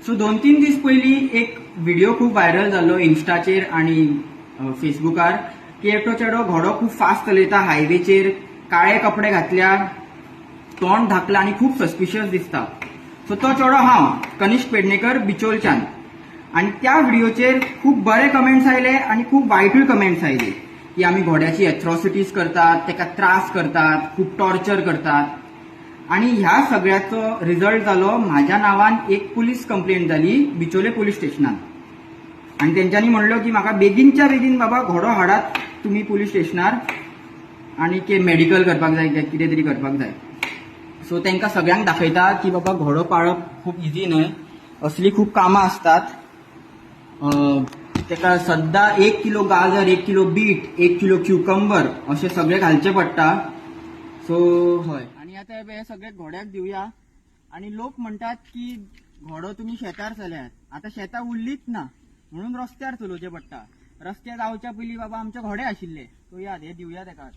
So 2-3 दीस पयलीं एक video खूप व्हायरल जालो इन्स्टाचेर आणि फेसबुकार की एकटो चेडो घोडो खूप फास्ट चलयता हायवेचेर, काळे कपडे घातल्या, तोंड धाकला आणि खूप सस्पिशियस दिसता. सो तो चेडो हांव कनिष्क पेडणेकर बिचोलच्यान. आणि त्या व्हिडिओचेर खूप बरे कमेंट्स आयले आणि खूप वायटूय कमेंट्स आयले की आम्ही घोड्याची एट्रॉसिटीज करतात, त्याका त्रास करतात, खूप टॉर्चर करतात. आणि ह्या सगळ्याचो रिझल्ट जालो माझ्या नावान एक पुलीस कंप्लेंट झाली बिचोले पोलीस स्टेशनात. आणि त्यांच्यानी म्हणलो की म्हाका बेगीनच्या बेगीन बाबा घोडो हाडात तुम्ही पोलीस स्टेशनार आणि के मेडिकल करपाक जाय कितें तरी करपाक जाय. सो तांकां सगळ्यांक दाखयता की बाबा घोडो पाळप खूप इजी न्हय, असली खूप कामां असतात. ताका सद्दां 1 किलो गाजर, 1 किलो बीट, 1 किलो क्युकंबर असे सगळे घालचे पडटा. सो हय. आणि आता हे सगळे घोड्याक दिवया. आणि लोक म्हणतात की घोडो तुम्ही शेतार चल्यात, आता शेतां उरलीच ना म्हणून रस्त्यार चलोवचे पडटा. रस्त्यार जावच्या पयलीं बाबा आमचे घोडे आशिल्ले, तो याद हे दिवया ताका.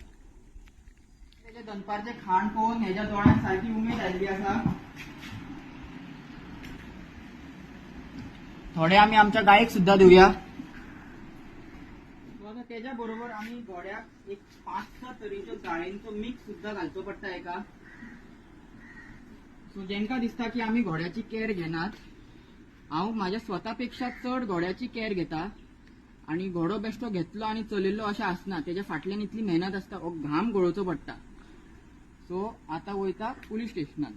तेजे दनपारचे खाण पळोवन हेज्या दोळ्यांत सारकी उमेद आयिल्ली आसा. थोडे आमी आमच्या गायेक सुद्दां दिवया. त्याच्या बरोबर आम्ही घोड्याक एक 5-6 तरेच्यो जाळेंचो मिक्स सुद्धा घालचो पडटा एका. सो जेंका दिसता की आम्ही घोड्याची केअर घेनात, हांव माझ्या स्वतापेक्षा चड घोड्याची केअर घेता. आणि घोडो बेश्टो घेतलो आणि चलयल्लो अशें आसना, तेज्या फाटल्यान इतली मेहनत आसता, हो घाम गळोवचो पडटा. सो आता वयता पुलीस स्टेशनान.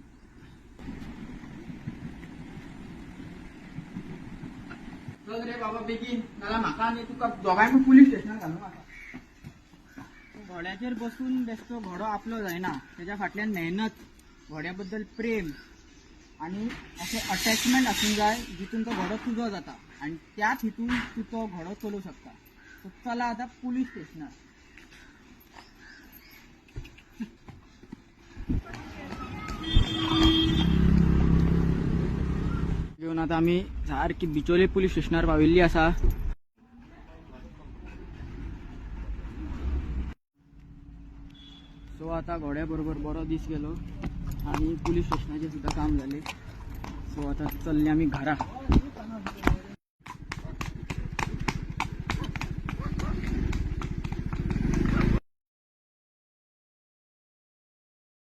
चल रे बाबा बेगीन, नाल्यार म्हाका आनी तुका दोगांयकूय पुलीस स्टेशनान घालूं म्हाका. घोड्याचेर बसून बेश्टो घोडो आपलो जायना, तेज्या फाटल्यान मेहनत, घोड्या बद्दल प्रेम आणि असे अटॅचमेंट आसूंक जाय जितून तो घोडो तुजो जाता आणि त्याच हितून तूं तो घोडो चलोवंक शकता. सो चला आता पुलीस स्टेशनार. घेऊन आता आम्ही सारखी बिचोले पुलीस स्टेशनार पाविल्ली आसा. सो आता घोड्या बरोबर बरो दीस गेलो आणि पुलीस स्टेशनाचे सुद्धा काम झाले. सो आता चल्ले आम्ही घरा.